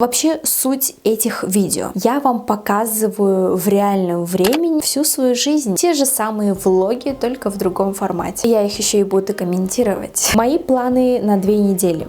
Вообще суть этих видео. Я вам показываю в реальном времени всю свою жизнь. Те же самые влоги, только в другом формате. Я их еще и буду комментировать. Мои планы на 2 недели.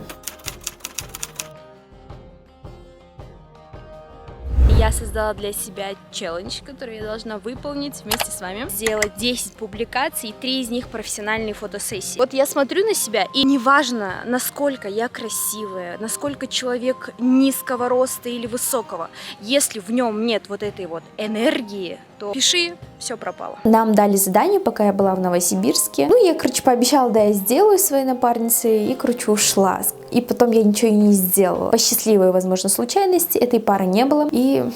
Я создала для себя челлендж, который я должна выполнить вместе с вами. Сделать 10 публикаций, 3 из них профессиональные фотосессии. Вот я смотрю на себя, и неважно, насколько я красивая, насколько человек низкого роста или высокого, если в нем нет вот этой вот энергии, то пиши, все пропало. Нам дали задание, пока я была в Новосибирске. Ну, я, короче, пообещала, да, я сделаю своей напарнице, и, короче, ушла. И потом я ничего и не сделала. По счастливой, возможно, случайности этой пары не было. И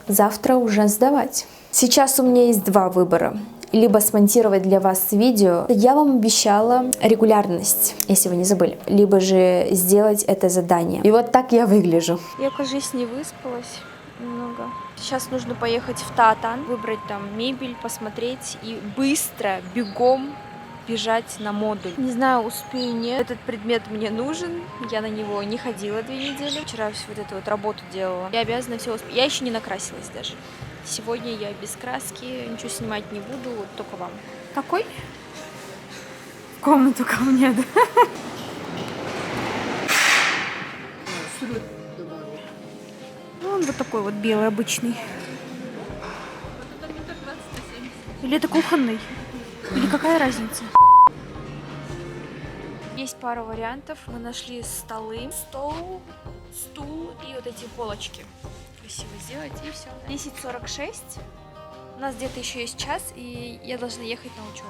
завтра уже сдавать. Сейчас у меня есть 2 выбора. Либо смонтировать для вас видео. Я вам обещала регулярность, если вы не забыли. Либо же сделать это задание. И вот так я выгляжу. Я, кажется, не выспалась немного. Сейчас нужно поехать в Таатан, выбрать там мебель, посмотреть и быстро, бегом бежать на модуль. Не знаю, успею, нет. Этот предмет мне нужен. Я на него не ходила 2 недели. Вчера всю вот эту вот работу делала. Я обязана все успеть. Я еще не накрасилась даже. Сегодня я без краски, ничего снимать не буду, вот только вам. Какой? В комнату ко мне, да? Он вот такой вот белый, обычный. Или это кухонный? Или какая разница? Есть пара вариантов. Мы нашли столы, стул и вот эти полочки. Красиво сделать, и все. 10:46. У нас где-то еще есть час, и я должна ехать на учебу.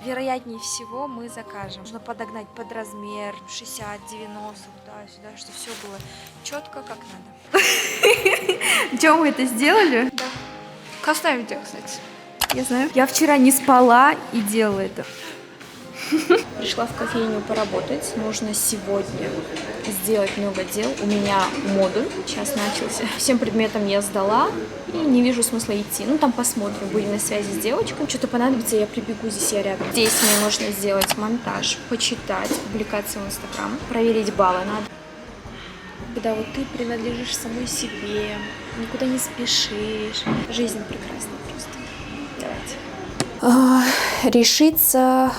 Вероятнее всего мы закажем. Нужно подогнать под размер 60, 90, туда-сюда, чтобы все было четко, как надо. Чем мы это сделали? Да. Классное видео, кстати. Я знаю. Я вчера не спала и делала это. Пришла в кофейню поработать. Нужно сегодня сделать много дел. У меня модуль сейчас начался. Всем предметам я сдала и не вижу смысла идти. Ну, там посмотрим. Будем на связи с девочкой. Что-то понадобится, я прибегу, здесь я рядом. Здесь мне нужно сделать монтаж, почитать, публикации в Инстаграм, проверить баллы надо. Когда вот ты принадлежишь самой себе, никуда не спешишь. Жизнь прекрасна просто. Давайте. Решиться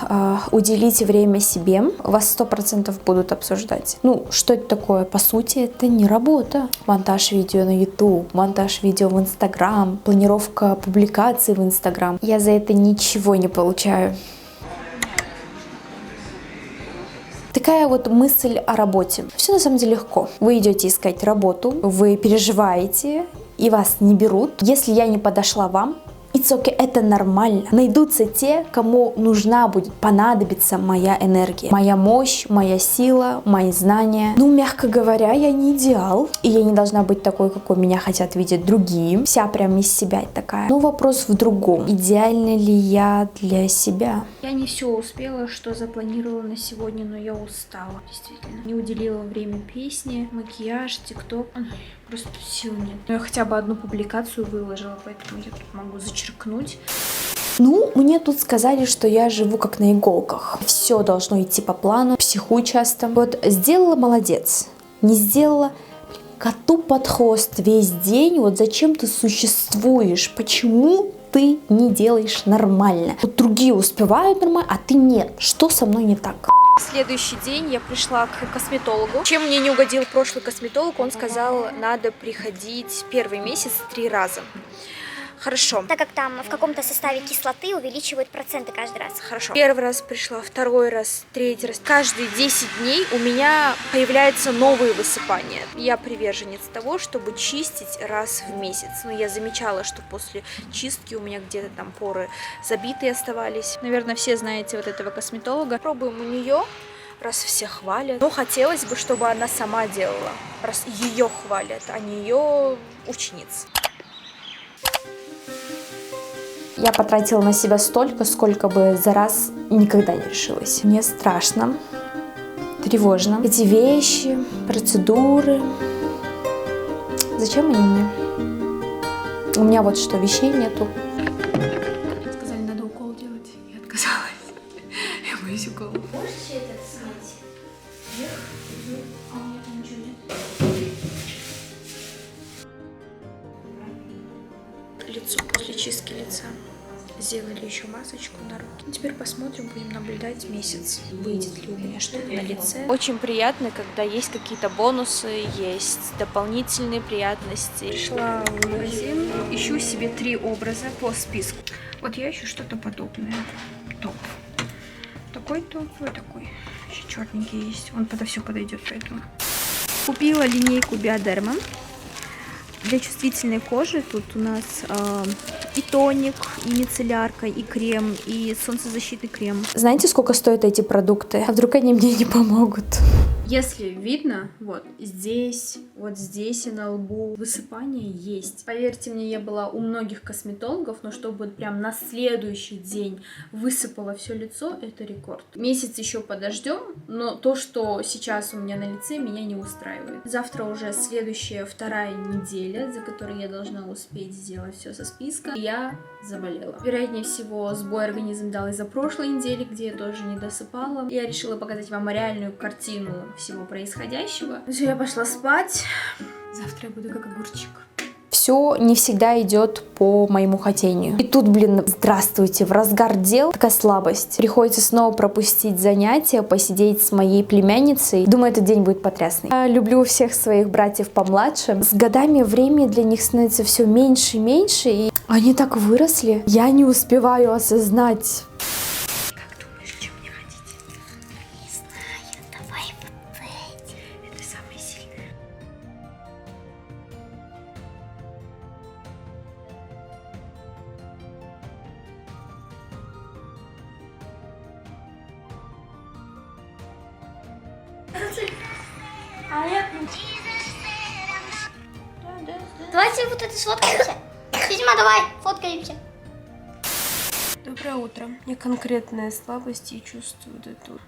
уделить время себе, вас 100% будут обсуждать. Ну, что это такое? По сути, это не работа. Монтаж видео на YouTube, монтаж видео в Instagram, планировка публикаций в Instagram. Я за это ничего не получаю. Такая вот мысль о работе. Все на самом деле легко. Вы идете искать работу, вы переживаете, и вас не берут. Если я не подошла вам, it's okay, это нормально. Найдутся те, кому нужна будет, понадобится моя энергия, моя мощь, моя сила, мои знания. Ну, мягко говоря, я не идеал, и я не должна быть такой, какой меня хотят видеть другие. Вся прям из себя такая. Но вопрос в другом. Идеальна ли я для себя? Я не все успела, что запланировала на сегодня, но я устала, действительно. Не уделила время песни, макияж, тикток. Просто сил нет. Но я хотя бы одну публикацию выложила, поэтому я тут могу зачеркнуть. Ну, мне тут сказали, что я живу как на иголках. Все должно идти по плану, психую часто. Вот сделала — молодец. Не сделала — коту под хвост весь день. Вот зачем ты существуешь? Почему ты не делаешь нормально? Вот другие успевают нормально, а ты нет. Что со мной не так? Следующий день я пришла к косметологу. Чем мне не угодил прошлый косметолог, он сказал, надо приходить первый месяц 3 раза. Хорошо. Так как там в каком-то составе кислоты увеличивают проценты каждый раз. Хорошо. Первый раз пришла, второй раз, третий раз. Каждые 10 дней у меня появляются новые высыпания. Я приверженец того, чтобы чистить раз в месяц. Но я замечала, что после чистки у меня где-то там поры забитые оставались. Наверное, все знаете вот этого косметолога. Пробуем у нее, раз все хвалят. Но хотелось бы, чтобы она сама делала, раз ее хвалят, а не ее учениц. Я потратила на себя столько, сколько бы за раз никогда не решилась. Мне страшно, тревожно. Эти вещи, процедуры. Зачем они мне? У меня вот что, вещей нету. Сказали, надо укол делать. Я отказалась. Я боюсь укола. Можете это снять? Вверх, внизу. А у меня там ничего нет. лицо после чистки лица. Сделали еще масочку на руки. Теперь посмотрим, будем наблюдать месяц, выйдет ли у меня что-то на лице. Очень приятно, когда есть какие-то бонусы, есть дополнительные приятности. Пришла в магазин, ищу себе 3 образа по списку. Вот я ищу что-то подобное. Топ. Такой топ, вот такой. Еще черненький есть. Он подо все подойдет, поэтому. Купила линейку Биодерма. Для чувствительной кожи тут у нас и тоник, и мицеллярка, и крем, и солнцезащитный крем. Знаете, сколько стоят эти продукты? А вдруг они мне не помогут? Если видно, вот здесь и на лбу высыпание есть. Поверьте мне, я была у многих косметологов, но чтобы прям на следующий день высыпало все лицо, это рекорд. Месяц еще подождем, но то, что сейчас у меня на лице, меня не устраивает. Завтра уже следующая 2-я неделя, за которой я должна успеть сделать все со списка. И я заболела. Вероятнее всего, сбой организм дал из-за прошлой недели, где я тоже не досыпала. Я решила показать вам реальную картину всего происходящего. Все, я пошла спать. Завтра я буду как огурчик. Все не всегда идет по моему хотению. И тут, блин, здравствуйте, в разгар дел такая слабость. Приходится снова пропустить занятия, посидеть с моей племянницей. Думаю, этот день будет потрясный. Я люблю всех своих братьев помладше. С годами времени для них становится все меньше и меньше, и они так выросли. Я не успеваю осознать. Как думаешь, чем мне ходить? Не знаю, давай вот эти. Это самое сильное. Давайте вот это сфоткаемся. Физма, давай, фоткаемся. Доброе утро. У меня конкретная слабость и чувствую вот эту.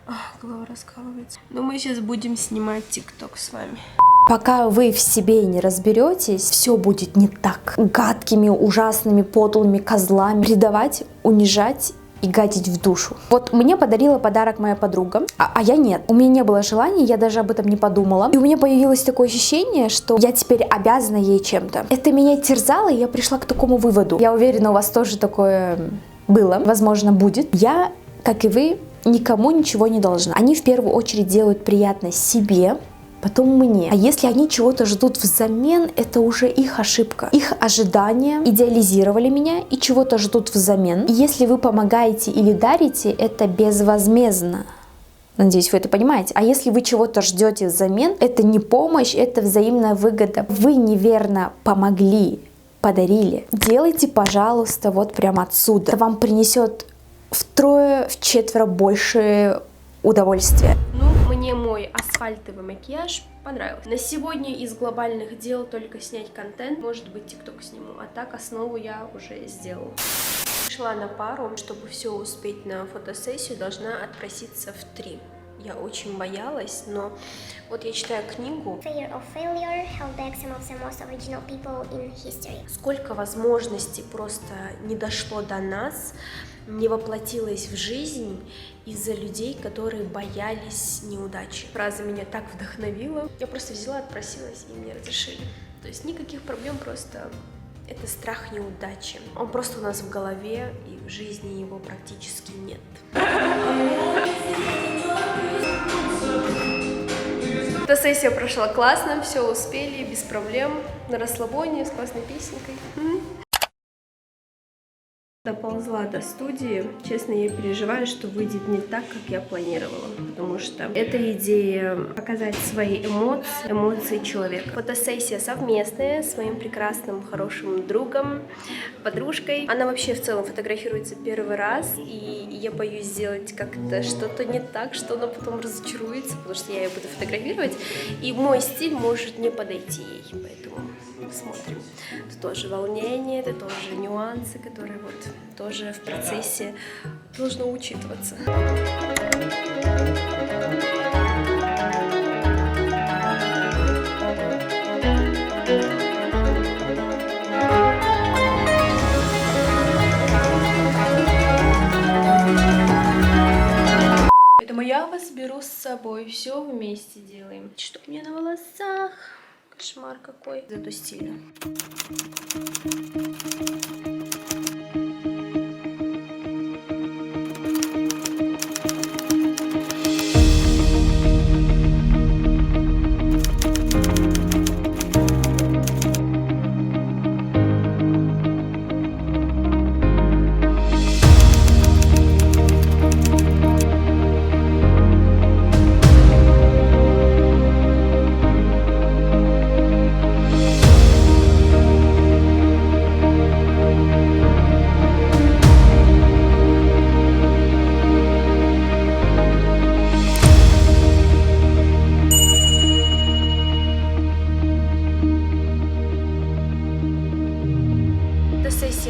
Голова раскалывается. Но мы сейчас будем снимать ТикТок с вами. Пока вы в себе не разберетесь, все будет не так. Гадкими, ужасными, подлыми козлами предавать, унижать и гадить в душу. Вот мне подарила подарок моя подруга, а я нет. У меня не было желания, я даже об этом не подумала. И у меня появилось такое ощущение, что я теперь обязана ей чем-то. Это меня терзало, и я пришла к такому выводу. Я уверена, у вас тоже такое было, возможно, будет. Я, как и вы, никому ничего не должна. Они в первую очередь делают приятно себе, потом мне. А если они чего-то ждут взамен, это уже их ошибка. Их ожидания идеализировали меня и чего-то ждут взамен. И если вы помогаете или дарите, это безвозмездно. Надеюсь, вы это понимаете. А если вы чего-то ждете взамен, это не помощь, это взаимная выгода. Вы неверно помогли, подарили. Делайте, пожалуйста, вот прямо отсюда. Это вам принесет втрое, вчетверо больше удовольствия. Мне мой асфальтовый макияж понравился. На сегодня из глобальных дел только снять контент, может быть, ТикТок сниму, а так основу я уже сделала. Пришла на пару, чтобы все успеть на фотосессию, должна отпроситься в 3. Я очень боялась, но вот я читаю книгу. Fear of failure held back some of the most original people in history. Сколько возможностей просто не дошло до нас, не воплотилось в жизнь из-за людей, которые боялись неудачи. Фраза меня так вдохновила. Я просто взяла, отпросилась, и мне разрешили. То есть никаких проблем, просто это страх неудачи. Он просто у нас в голове, и в жизни его практически нет. Фотосессия прошла классно, все успели, без проблем, на расслабоне, с классной песенкой. Доползла до студии. Честно, я переживаю, что выйдет не так, как я планировала, потому что это идея показать свои эмоции человека. Фотосессия совместная с моим прекрасным, хорошим другом, подружкой. Она вообще в целом фотографируется первый раз, и я боюсь сделать как-то что-то не так, что она потом разочаруется, потому что я ее буду фотографировать, и мой стиль может не подойти ей, поэтому посмотрим. Это тоже волнение, это тоже нюансы, которые вот тоже в процессе должно учитываться. Поэтому я вас беру с собой, все вместе делаем. Что у меня на волосах? Кошмар какой. Зато стильно.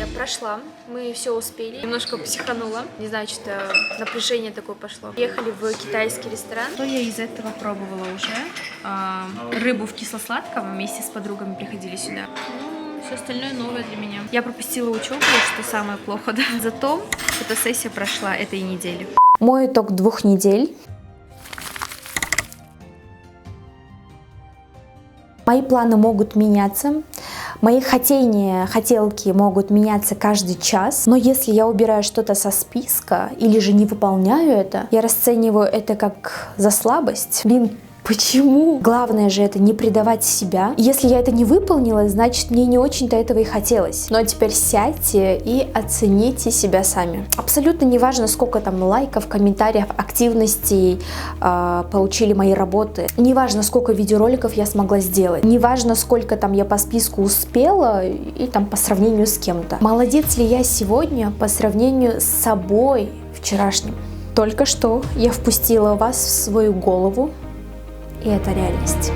фотосессия прошла, мы все успели. Немножко психанула, не знаю, что-то напряжение такое пошло. Ехали в китайский ресторан. Что я из этого пробовала уже? Рыбу в кисло-сладком, вместе с подругами приходили сюда. Все остальное новое для меня. Я пропустила учебу, что самое плохо, да? Зато фотосессия прошла этой недели. Мой итог 2 недель. Мои планы могут меняться. Мои хотелки могут меняться каждый час, но если я убираю что-то со списка или же не выполняю это, я расцениваю это как за слабость. Почему? Главное же это не предавать себя. Если я это не выполнила, значит мне не очень-то этого и хотелось. Но теперь сядьте и оцените себя сами. Абсолютно не важно, сколько там лайков, комментариев, активностей получили мои работы. Не важно, сколько видеороликов я смогла сделать. Не важно, сколько там я по списку успела и там по сравнению с кем-то. Молодец ли я сегодня по сравнению с собой вчерашним? Только что я впустила вас в свою голову. И это реальность.